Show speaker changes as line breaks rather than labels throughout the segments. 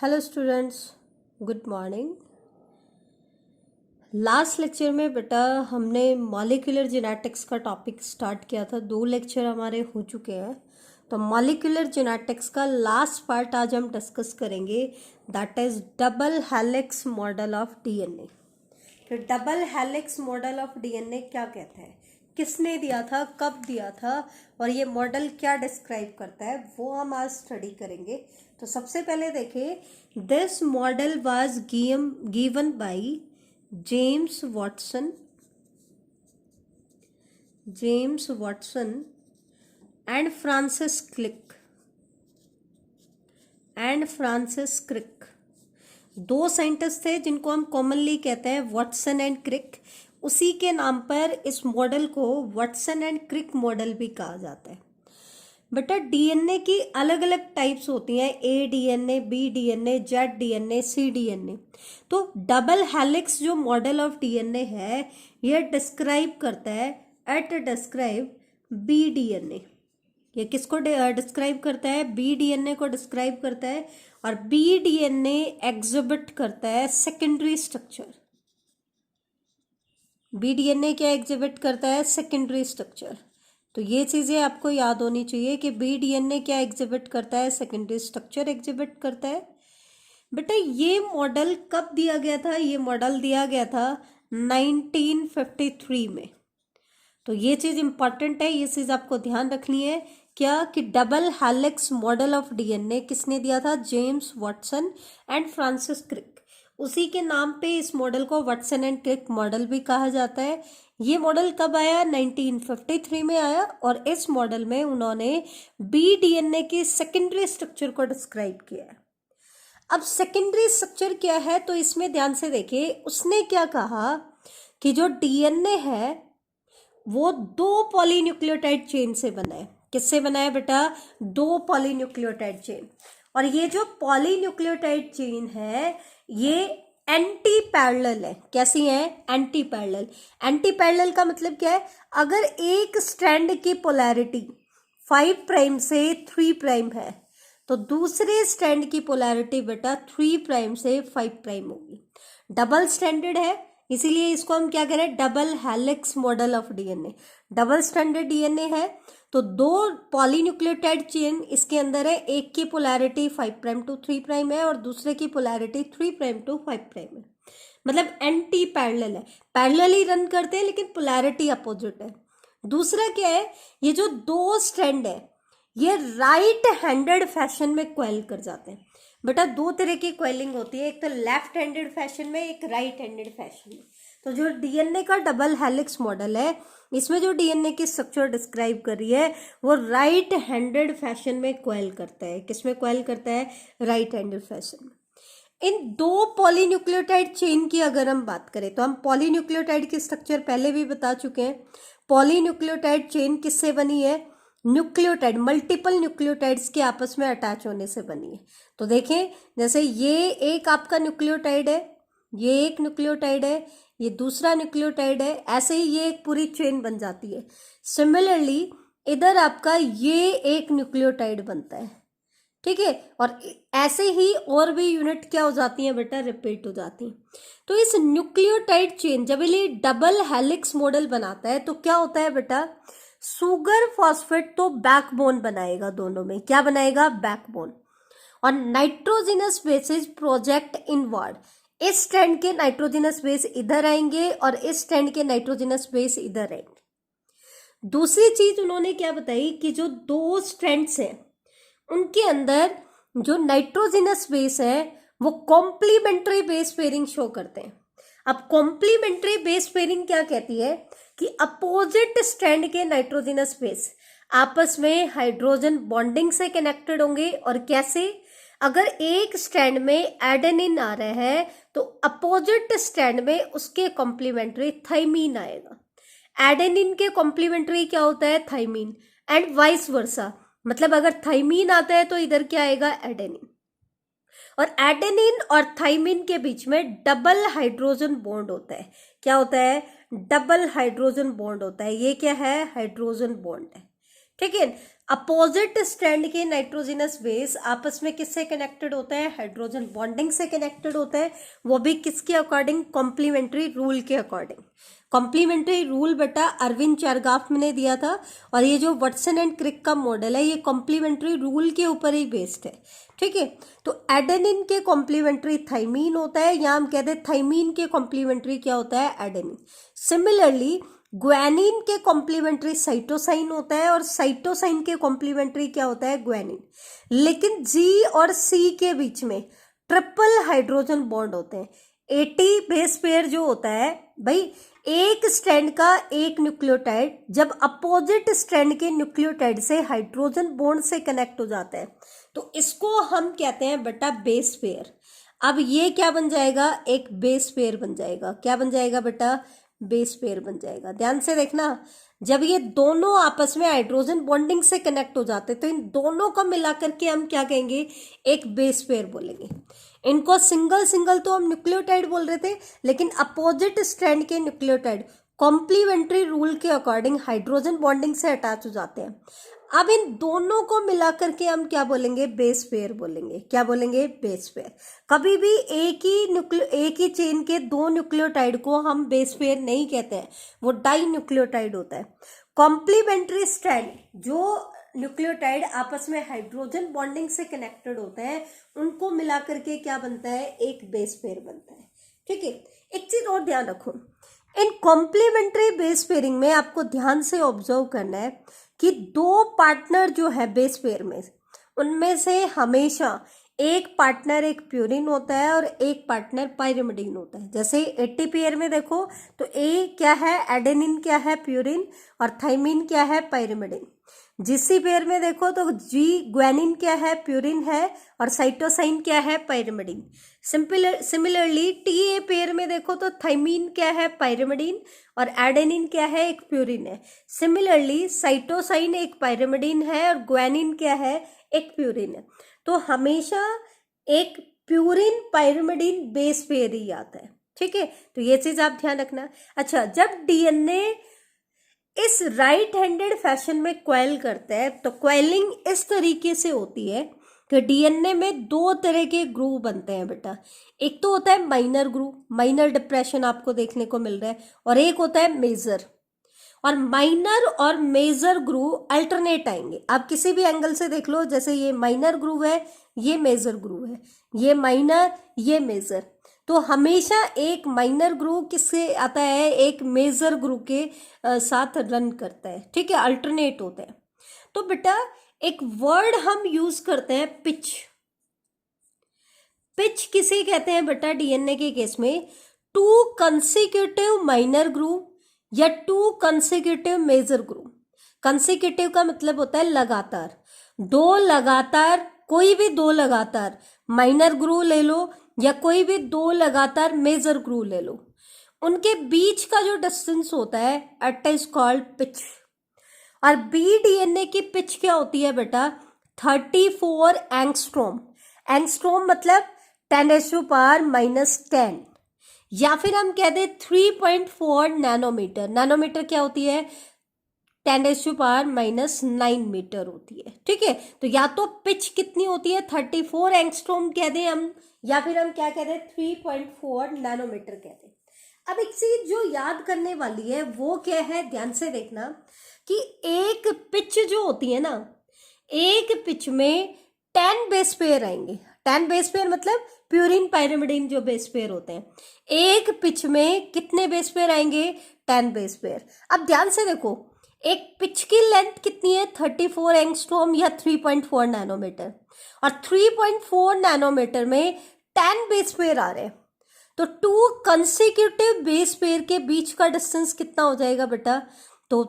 Hello students, good morning. Last lecture में बेटा हमने मॉलिक्यूलर जेनेटिक्स का टॉपिक स्टार्ट किया था। 2 लेक्चर हमारे हो चुके हैं। तो मॉलिक्यूलर जेनेटिक्स का लास्ट पार्ट आज हम डिस्कस करेंगे, that is double helix model of DNA. तो double helix model of DNA क्या कहते हैं, किसने दिया था, कब दिया था, और ये मॉडल क्या डिस्क्राइब करता है, वो हम आज स्टडी करेंगे। तो सबसे पहले देखिए, this model was given by James Watson and Francis Crick. 2 scientist थे जिनको हम कॉमनली कहते हैं वाटसन एंड क्रिक। उसी के नाम पर इस मॉडल को वाटसन एंड क्रिक मॉडल भी कहा जाता है। बेटा डीएनए की अलग अलग टाइप्स होती हैं, A DNA, B DNA, Z DNA, C DNA. तो डबल हेलिक्स जो मॉडल ऑफ डीएनए है, यह डिस्क्राइब करता है बी डीएनए। ये किसको डिस्क्राइब करता है? बी डीएनए को डिस्क्राइब करता है। और बी डीएनए एग्जिबिट करता है सेकेंडरी स्ट्रक्चर। बी डीएनए क्या एग्जिबिट करता है? Secondary structure. तो ये चीजें आपको याद होनी चाहिए कि बी डीएनए क्या एग्जिबिट करता है? सेकेंडरी स्ट्रक्चर एग्जिबिट करता है। बेटा ये मॉडल कब दिया गया था? ये मॉडल दिया गया था 1953 में। तो ये चीज इंपॉर्टेंट है, ये चीज आपको ध्यान रखनी है। क्या कि double helix model of DNA किसने दिया था? James Watson and Francis Crick. उसी के नाम पे इस मॉडल को वाटसन एंड क्रिक मॉडल भी कहा जाता है। ये मॉडल कब आया? 1953 में आया। और इस मॉडल में उन्होंने बी डीएनए की सेकेंडरी स्ट्रक्चर को डिस्क्राइब किया है। अब सेकेंडरी स्ट्रक्चर क्या है, तो इसमें ध्यान से देखिए, उसने क्या कहा कि जो डीएनए है वो 2 पॉलीन्यूक्लियोटाइड चेन से बना है। किससे बना है बेटा? 2 पॉलीन्यूक्लियोटाइड चेन। और ये जो पॉलीन्यूक्लियोटाइड चेन है ये एंटी पैरेलल है। कैसी है? Anti parallel. एंटी पैरेलल का मतलब क्या है? अगर एक स्ट्रैंड की पोलैरिटी 5 प्राइम से 3 प्राइम है तो दूसरे स्ट्रैंड की पोलैरिटी बेटा 3 प्राइम से 5 प्राइम होगी। डबल स्ट्रैंडेड है, इसीलिए इसको हम क्या कह रहे हैं? Double helix model of DNA. Double stranded DNA है तो 2 पॉलीन्यूक्लियोटाइड चेन इसके अंदर है। एक की पोलैरिटी 5 प्राइम टू 3 प्राइम है और दूसरे की पोलैरिटी 3 प्राइम टू 5 प्राइम है। मतलब एंटी पैरेलल है, पैरेलल ही रन करते हैं लेकिन पोलैरिटी अपोजिट है। दूसरा क्या है? ये जो 2 स्ट्रैंड है ये राइट हैंडेड फैशन में क्वेल कर जाते हैं। बेटा 2 तरह की क्वेलिंग होती है, एक तो लेफ्ट हैंडेड फैशन में, एक राइट हैंडेड फैशन में। तो जो डीएनए का डबल हेलिक्स मॉडल है, इसमें जो डीएनए की स्ट्रक्चर डिस्क्राइब कर रही है वो राइट हैंडेड फैशन में क्वेल करता है। किसमें क्वेल करता है? राइट हैंडेड फैशन में। इन 2 पॉलीन्यूक्लियोटाइड चेन की अगर हम बात करें तो हम पॉलीन्यूक्लियोटाइड की स्ट्रक्चर पहले भी बता चुके हैं। पॉलीन्यूक्लियोटाइड चेन किससे बनी है? न्यूक्लियोटाइड, मल्टीपल न्यूक्लियोटाइड्स के आपस में अटैच होने से बनी है। तो देखें, जैसे ये एक आपका न्यूक्लियोटाइड है, ये एक न्यूक्लियोटाइड है, ये दूसरा न्यूक्लियोटाइड है, ऐसे ही ये एक पूरी चेन बन जाती है। सिमिलरली इधर आपका ये एक न्यूक्लियोटाइड बनता है, ठीक है। और ऐसे ही और भी यूनिट क्या हो जाती हैं बेटा? रिपीट हो जाती हैं। तो इस न्यूक्लियोटाइड चेन जब ये डबल हेलिक्स मॉडल बनाता है तो क्या होता है बेटा? सुगर फॉस्फेट तो बैकबोन बनाएगा, दोनों में क्या बनाएगा? बैकबोन। और नाइट्रोजिनस बेसेस प्रोजेक्ट इनवर्ड। इस स्ट्रैंड के नाइट्रोजिनस बेस इधर आएंगे और इस स्ट्रैंड के नाइट्रोजिनस बेस इधर आएंगे। दूसरी चीज उन्होंने क्या बताई कि जो 2 स्ट्रैंड्स हैं उनके अंदर जो नाइट्रोजिनस बेस है वो कॉम्प्लीमेंट्री बेस पेयरिंग शो करते हैं। अब कॉम्प्लीमेंट्री बेस पेयरिंग क्या कहती है कि अपोजिट स्ट्रैंड के नाइट्रोजिनस बेस आपस में हाइड्रोजन बॉन्डिंग से कनेक्टेड होंगे। और कैसे? अगर एक स्ट्रैंड में एडेनिन आ रहा है तो अपोजिट स्ट्रैंड में उसके कॉम्प्लीमेंट्री थाइमीन आएगा। एडेनिन के कॉम्प्लीमेंट्री क्या होता है? थाइमीन। एंड वाइस वर्सा, मतलब अगर थाइमीन आता है तो इधर क्या आएगा? एडेनिन। और एडेनिन और थाइमिन के बीच में डबल हाइड्रोजन बॉन्ड होता है। क्या होता है? डबल हाइड्रोजन बॉन्ड होता है। ये क्या है? हाइड्रोजन बॉन्ड है। ठीक है। अपोजिट स्ट्रैंड के नाइट्रोजनस बेस आपस में किससे कनेक्टेड होते हैं? हाइड्रोजन बॉन्डिंग से कनेक्टेड होते हैं, वो भी किसके अकॉर्डिंग? कॉम्प्लीमेंट्री रूल के अकॉर्डिंग। कॉम्प्लीमेंट्री रूल बेटा अरविंद चरगाफ ने दिया था, और ये जो वॉटसन एंड क्रिक का मॉडल है ये कॉम्प्लीमेंट्री रूल के ऊपर ही बेस्ड है। ठीक है, तो एडेनिन के कॉम्प्लीमेंट्री थाइमीन होता है, या हम कहते हैं थाइमीन के कॉम्प्लीमेंट्री क्या होता है? एडेनिन। सिमिलरली ग्वानिन के कॉम्प्लीमेंट्री साइटोसाइन होता है, और साइटोसाइन के कॉम्प्लीमेंट्री क्या होता है? ग्वानिन। लेकिन जी और सी के बीच में ट्रिपल हाइड्रोजन बॉन्ड होते हैं। 80 बेस पेयर जो होता है भाई, एक स्ट्रैंड का एक न्यूक्लियोटाइड जब अपोजिट स्ट्रैंड के न्यूक्लियोटाइड से हाइड्रोजन बॉन्ड से कनेक्ट हो जाता है तो इसको हम कहते हैं बेटा बेस पेयर। अब ये क्या बन जाएगा? एक बेस पेयर बन जाएगा। क्या बन जाएगा बेटा? बेस पेयर बन जाएगा। ध्यान से देखना, जब ये दोनों आपस में हाइड्रोजन बॉन्डिंग से कनेक्ट हो जाते तो इन दोनों को मिलाकर के हम क्या कहेंगे? एक बेस पेयर बोलेंगे। इनको सिंगल सिंगल तो हम न्यूक्लियोटाइड बोल रहे थे, लेकिन अपोजिट स्ट्रैंड के न्यूक्लियोटाइड कॉम्प्लीमेंट्री रूल के अकॉर्डिंग हाइड्रोजन बॉन्डिंग से अटैच हो जाते हैं। अब इन दोनों को मिलाकर के हम क्या बोलेंगे? बेस पेयर बोलेंगे। क्या बोलेंगे? Base pair. कभी भी एक ही चेन के दो न्यूक्लियोटाइड को हम बेस पेयर नहीं कहते हैं, वो डाई न्यूक्लियोटाइड होता है। कॉम्प्लीमेंट्री स्ट्रैंड जो न्यूक्लियोटाइड आपस में हाइड्रोजन बॉन्डिंग से कनेक्टेड होते हैं उनको मिलाकर के क्या बनता है? एक बेस पेयर बनता है। ठीक है, एक चीज और ध्यान रखो, इन कॉम्प्लीमेंट्री बेस पेयरिंग में आपको ध्यान से ऑब्जर्व करना है कि दो पार्टनर जो है बेस पेयर में, उनमें से हमेशा एक पार्टनर एक प्यूरिन होता है और एक पार्टनर पायरिमिडीन होता है। जैसे 80 पेयर में देखो तो ए क्या है? एडेनिन क्या है? प्यूरिन। और थाइमीन क्या है? पायरिमिडीन। जीसी पेयर में देखो तो जी ग्वानिन क्या है? प्यूरिन है। और साइटोसाइन क्या है? पायरिमिडीन। सिमिलरली टीए पेयर में देखो तो थाइमीन क्या है? पायरिमिडीन। और एडेनिन क्या है? एक प्यूरिन है। सिमिलरली साइटोसाइन एक पायरिमिडीन है और ग्वानिन क्या है? एक प्यूरिन है। तो हमेशा एक प्यूरिन पायरिमिडीन बेस पेयर ही आता है। ठीक है, तो ये चीज आप ध्यान रखना। अच्छा, जब डीएनए इस राइट हैंडेड फैशन में क्वाइल करता है तो क्वाइलिंग इस तरीके से होती है कि डीएनए में दो तरह के ग्रूव बनते हैं बेटा। एक तो होता है माइनर ग्रूव, माइनर डिप्रेशन आपको देखने को मिल रहा है, और एक होता है मेजर। और माइनर और मेजर ग्रूव अल्टरनेट आएंगे, आप किसी भी एंगल से देख लो। जैसे ये माइनर ग्रूव है, ये मेजर ग्रूव है, ये माइनर ये मेजर। तो हमेशा एक माइनर ग्रूव किससे आता है? एक मेजर ग्रूव के साथ रन करता है। ठीक है, अल्टरनेट होता है। तो बेटा एक वर्ड हम यूज करते हैं पिच। पिच किसे कहते हैं बेटा डीएनए के केस में? टू कंसेक्यूटिव माइनर ग्रूव या two consecutive major groove. Consecutive का मतलब होता है लगातार, दो लगातार, कोई भी दो लगातार माइनर ग्रूव ले लो या कोई भी दो लगातार मेजर ग्रूव ले लो, उनके बीच का जो डिस्टेंस होता है इट इज कॉल्ड पिच। और बी डीएनए की पिच क्या होती है बेटा? 34 एंगस्ट्रोम। एंगस्ट्रोम मतलब 10⁻⁻10, या फिर हम कह दें 3.4 नैनोमीटर। नैनोमीटर क्या होती है? 10⁻⁻9 मीटर होती है। ठीक है, तो या तो पिच कितनी होती है? 34 एंगस्ट्रोम कह दें हम, या फिर हम क्या कह दें? 3.4 नैनोमीटर कह दें। अब एक चीज जो याद करने वाली है वो क्या है? ध्यान से देखना कि एक पिच जो होती है ना, एक पिच में 10 बेस पेयर आएंगे। 10 बेस पेयर मतलब प्यूरिन पायरिमिडीन जो बेस पेयर होते हैं। एक पिच में कितने बेस पेयर आएंगे? 10 बेस पेयर। अब ध्यान से देखो, एक पिच की लेंथ कितनी है? 34 एंगस्ट्रोम या 3.4 नैनोमीटर। और 3.4 नैनोमीटर में 10 बेस पेयर आ रहे हैं, तो टू कंसेक्यूटिव बेस पेयर के बीच का डिस्टेंस कितना हो जाएगा बेटा? तो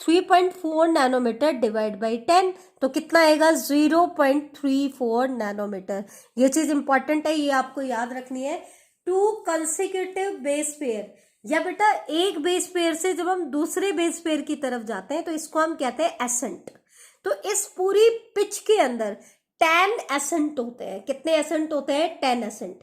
3.4 नैनोमीटर डिवाइड बाई 10, तो कितना आएगा? 0.34 नैनोमीटर। ये चीज इंपॉर्टेंट है, ये आपको याद रखनी है। टू कंसेक्यूटिव बेस पेयर, या बेटा एक बेस पेयर से जब हम दूसरे बेस पेयर की तरफ जाते हैं तो इसको हम कहते हैं एसेंट। तो इस पूरी पिच के अंदर 10 एसेंट होते हैं। कितने एसेंट होते हैं? 10 एसेंट।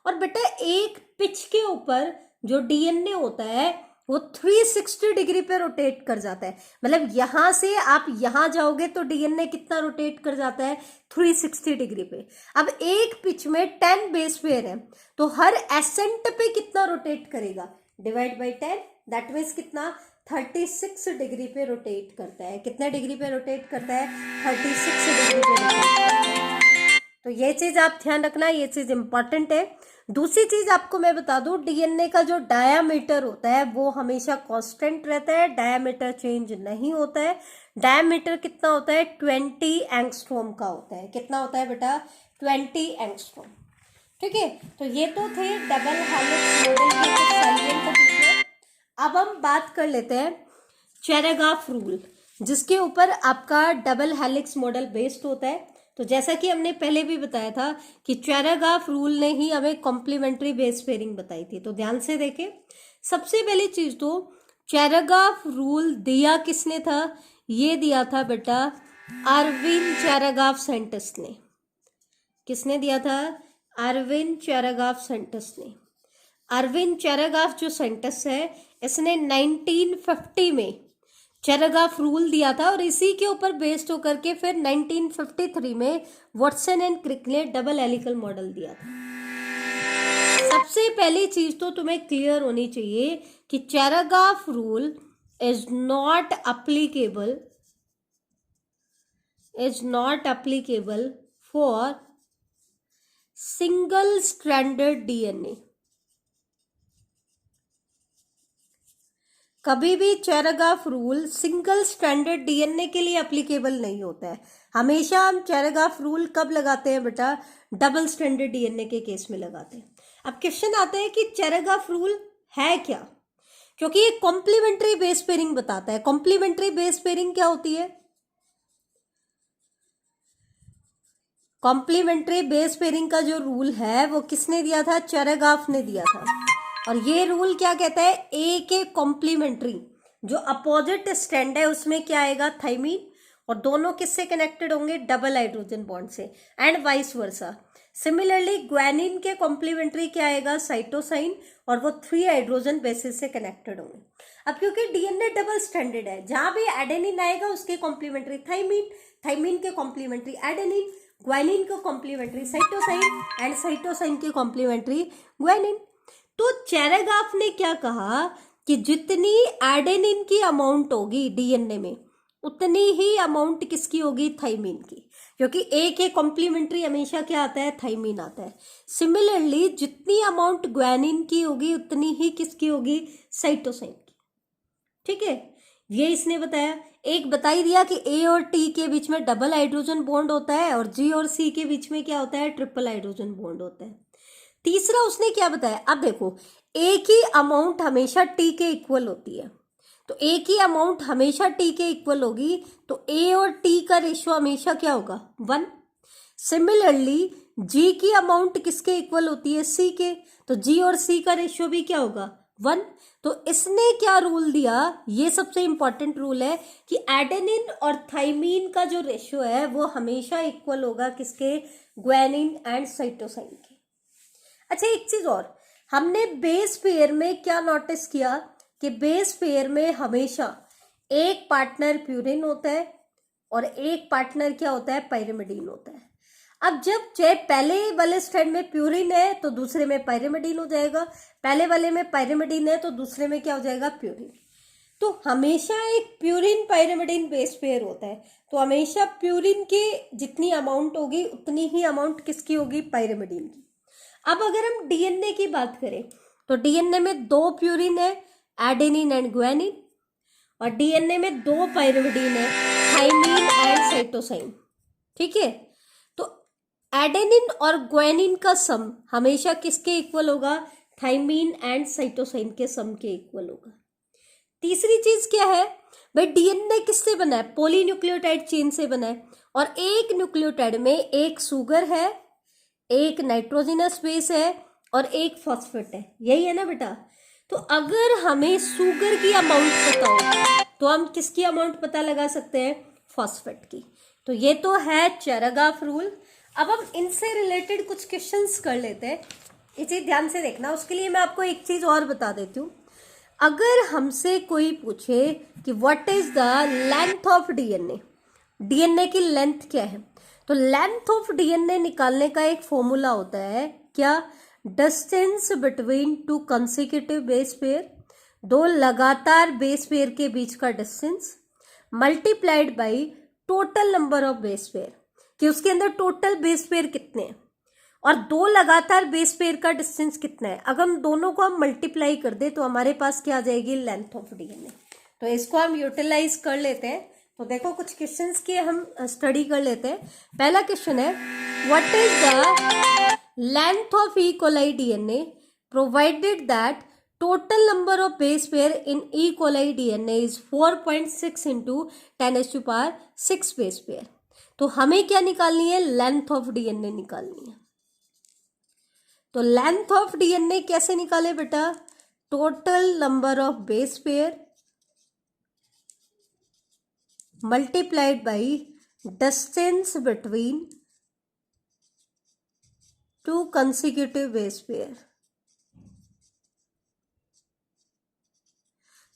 और बेटा एक पिच के ऊपर जो डीएनए होता है वो 360 डिग्री पे रोटेट कर जाता है। मतलब यहां से आप यहां जाओगे तो डीएनए कितना रोटेट कर जाता है, 360 डिग्री पे। अब एक पिच में 10 बेस पेयर है, तो हर एसेंट पे कितना रोटेट करेगा, डिवाइड बाई 10, दैट मीन्स कितना, 36 डिग्री पे रोटेट करता है। कितने डिग्री पे रोटेट करता है, 36 डिग्री पे रोटेट करता है। तो ये चीज आप ध्यान रखना, ये चीज इंपॉर्टेंट है। दूसरी चीज आपको मैं बता दूं, डीएनए का जो डायामीटर होता है वो हमेशा कांस्टेंट रहता है, डायामीटर चेंज नहीं होता है। डायामीटर कितना होता है, 20 एंगस्ट्रॉम का होता है। कितना होता है बेटा, 20 एंगस्ट्रॉम। ठीक है, तो ये तो थे डबल हेलिक्स मॉडल के कुछ साइलेंट फीचर। अब हम बात कर लेते हैं चेरेगाफ रूल, जिसके ऊपर आपका डबल हेलिक्स मॉडल बेस्ड होता है। तो जैसा कि हमने पहले भी बताया था कि चेरेगाफ रूल ने ही हमें कॉम्प्लीमेंट्री बेस पेयरिंग बताई थी। तो ध्यान से देखें, सबसे पहली चीज तो चेरेगाफ रूल दिया किसने था, ये दिया था बेटा अरविंद चेरेगाफ साइंटिस्ट ने। किसने दिया था, अरविंद चेरेगाफ साइंटिस्ट ने। अरविंद चेरेगाफ जो साइंटिस्ट है, इसने 1950 में चेरेगाफ रूल दिया था, और इसी के ऊपर बेस्ड होकर के फिर 1953 में वॉटसन एंड क्रिक ने डबल हेलिकल मॉडल दिया था। सबसे पहली चीज तो तुम्हें क्लियर होनी चाहिए कि Chargaff rule is not applicable for single stranded DNA. कभी भी Chargaff rule single stranded DNA के लिए एप्लीकेबल नहीं होता है। हमेशा हम चेरेगाफ रूल कब लगाते हैं बेटा, डबल स्ट्रैंडेड डीएनए के केस में लगाते हैं। अब क्वेश्चन आता है कि चेरेगाफ रूल है क्या, क्योंकि ये कॉम्प्लीमेंट्री बेस पेयरिंग बताता है। कॉम्प्लीमेंट्री बेस पेयरिंग क्या होती है, कॉम्प्लीमेंट्री बेस पेयरिंग का जो रूल है वो किसने दिया था, चेरेगाफ ने दिया था। और ये रूल क्या कहता है, ए के कॉम्प्लीमेंट्री जो अपोजिट स्ट्रैंड है उसमें क्या आएगा, थाइमीन, और दोनों किससे कनेक्टेड होंगे, डबल हाइड्रोजन बॉन्ड से, and vice versa. Similarly guanine के कॉम्प्लीमेंट्री क्या आएगा, साइटोसाइन, और वो 3 हाइड्रोजन बेसिस से कनेक्टेड होंगे। अब क्योंकि डीएनए डबल स्ट्रैंडेड है, जहां भी एडेनिन आएगा उसके कॉम्प्लीमेंट्री थाइमीन, थाइमीन के कॉम्प्लीमेंट्री एडेनिन, ग्वानिन को कॉम्प्लीमेंट्री साइटोसाइन, एंड साइटोसाइन के कॉम्प्लीमेंट्री ग्वानिन। तो चेरेगाफ ने क्या कहा कि जितनी एडेनिन की अमाउंट होगी डीएनए में, उतनी ही अमाउंट किसकी होगी, थाइमीन की, क्योंकि ए के कॉम्प्लीमेंट्री हमेशा क्या आता है, थाइमीन आता है। सिमिलरली जितनी अमाउंट ग्वानिन की होगी उतनी ही किसकी होगी, साइटोसाइन की। ठीक है, ये इसने बताया। एक बता ही दिया कि ए और टी के बीच में डबल हाइड्रोजन बॉन्ड होता है, और जी और सी के बीच में क्या होता है, ट्रिपल हाइड्रोजन बॉन्ड होता है। तीसरा उसने क्या बताया, अब देखो ए की अमाउंट हमेशा टी के इक्वल होती है, तो ए की अमाउंट हमेशा टी के इक्वल होगी, तो ए और टी का रेशियो हमेशा क्या होगा, 1। सिमिलरली जी की अमाउंट किसके इक्वल होती है, सी के, तो जी और सी का रेशियो भी क्या होगा, 1। तो इसने क्या रूल दिया, ये सबसे इंपॉर्टेंट रूल है कि एडेनिन और थाइमीन का जो रेशियो है वो हमेशा इक्वल होगा किसके, ग्वानिन एंड साइटोसाइन के। अच्छा, एक चीज और, हमने बेस पेयर में क्या नोटिस किया कि बेस पेयर में हमेशा एक पार्टनर प्यूरिन होता है और एक पार्टनर क्या होता है, पाइरिमिडीन होता है। अब जब चाहे पहले वाले स्ट्रैंड में प्यूरिन है तो दूसरे में पाइरिमिडीन हो जाएगा, पहले वाले में पाइरिमिडीन है तो दूसरे में क्या हो जाएगा, प्यूरिन। तो हमेशा एक प्यूरिन पाइरिमिडीन बेस पेयर होता है, तो हमेशा प्यूरिन की जितनी अमाउंट होगी उतनी ही अमाउंट किसकी होगी, पाइरिमिडीन की। अब अगर हम डीएनए की बात करें तो डीएनए में 2 प्यूरिन है, एडेनिन एंड ग्वानिन, और डीएनए में 2 पाइरिमिडीन है, थाइमीन एंड साइटोसाइन। ठीक है, तो एडेनिन और ग्वानिन का सम हमेशा किसके इक्वल होगा, थाइमीन एंड साइटोसाइन के सम के इक्वल होगा। तीसरी चीज क्या है भाई, डीएनए किससे बना है, पॉलीन्यूक्लियोटाइड चेन से बना है, और एक न्यूक्लियोटाइड में एक सुगर है, एक नाइट्रोजनस बेस है और एक फॉस्फेट है, यही है ना बेटा। तो अगर हमें सुगर की अमाउंट पता हो तो हम किसकी अमाउंट पता लगा सकते हैं, फॉस्फेट की। तो ये तो है चेरेगाफ रूल। अब हम इनसे रिलेटेड कुछ क्वेश्चंस कर लेते हैं, इसे ध्यान से देखना। उसके लिए मैं आपको एक चीज और बता देती हूँ। अगर हमसे कोई पूछे कि what is the length of DNA, DNA की लेंथ क्या है, तो लेंथ ऑफ डीएनए निकालने का एक फॉर्मूला होता है क्या, distance between two consecutive base pair, दो लगातार बेस पेयर के बीच का distance, multiplied by total number of base pair, कि उसके अंदर टोटल बेस पेयर कितने हैं और दो लगातार बेस पेयर का डिस्टेंस कितना है। अगर हम दोनों को हम मल्टीप्लाई कर दे तो हमारे पास क्या आ जाएगी, लेंथ ऑफ डीएनए। तो इसको हम यूटिलाइज कर लेते हैं। तो देखो कुछ क्वेश्चंस की हम स्टडी कर लेते हैं। पहला क्वेश्चन है, what is the length of E coli DNA provided that total number of base pair in E coli DNA is 4.6 into 10⁻6 base pair. तो हमें क्या निकालनी है, लेंथ ऑफ डीएनए निकालनी है। तो लेंथ ऑफ डीएनए कैसे निकाले बेटा, total number of base pair multiplied by distance between two consecutive base pair.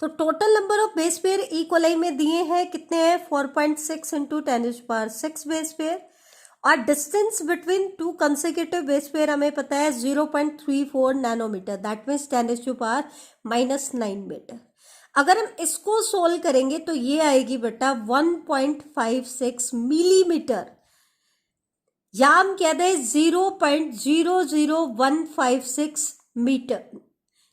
तो total number of base pair E coli में दिए हैं कितने हैं, 4.6 इंटू 10⁻6 बेस पेयर, और distance between two consecutive base pair हमें पता है 0.34 नैनोमीटर, दैट मीन्स 10⁻⁻9 मीटर। अगर हम इसको सोल्व करेंगे तो ये आएगी बेटा 1.56 मिलीमीटर, या हम कह दें 0.00156 मीटर।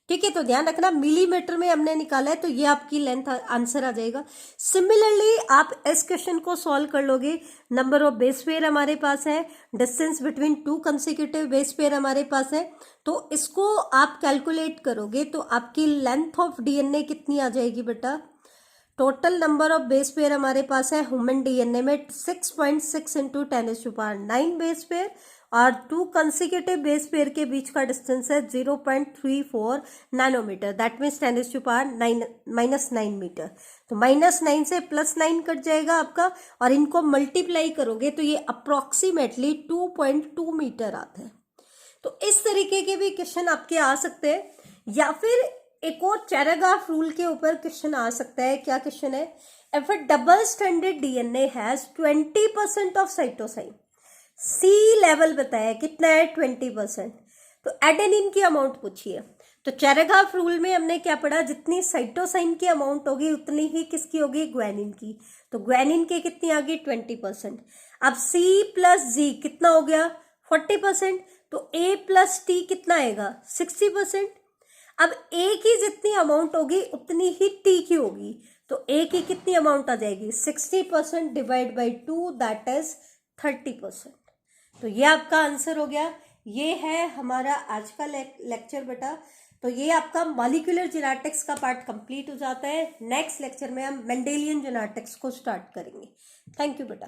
ठीक है, तो ध्यान रखना मिलीमीटर में हमने निकाला है, तो ये आपकी लेंथ आंसर आ जाएगा। सिमिलरली आप इस क्वेश्चन को सॉल्व कर लोगे, नंबर ऑफ बेस पेयर हमारे पास है, distance between two consecutive base pair हमारे पास है, तो इसको आप कैलकुलेट करोगे तो आपकी लेंथ ऑफ डीएनए कितनी आ जाएगी बेटा, total number of base pair हमारे पास है ह्यूमन डीएनए में 6.6 इंटू 10⁻9 बेस पेयर, और टू कंसेक्यूटिव बेस पेयर के बीच का डिस्टेंस है 0.34 नैनोमीटर, दैट मीन्स 10⁻9 मीटर। तो -9 से +9 कट जाएगा आपका, और इनको मल्टीप्लाई करोगे तो ये अप्रोक्सीमेटली 2.2 मीटर आता है। तो इस तरीके के भी क्वेश्चन आपके आ सकते हैं, या फिर एक और चैराग्राफ रूल के ऊपर क्वेश्चन आ सकता है। क्या क्वेश्चन है, if a double stranded DNA has 20% of cytosine, C level बताया कितना है 20%, तो एडेनिन की अमाउंट पूछिए। तो चैराग्राफ रूल में हमने क्या पढ़ा, जितनी साइटोसाइन की अमाउंट होगी उतनी ही किसकी होगी, ग्वानिन की। तो ग्वानिन की कितनी आ गई 20%। अब सी प्लस जी कितना हो गया 40%, तो ए प्लस टी कितना आएगा 60%। अब ए की जितनी अमाउंट होगी उतनी ही टी की होगी, तो ए की कितनी अमाउंट आ जाएगी 60% डिवाइड बाई 2, दैट इज 30%। तो ये आपका आंसर हो गया। ये है हमारा आज का लेक्चर बेटा। तो ये आपका मॉलिक्यूलर जेनेटिक्स का पार्ट कंप्लीट हो जाता है। नेक्स्ट लेक्चर में हम मेंडेलियन जेनेटिक्स को स्टार्ट करेंगे। थैंक यू बेटा।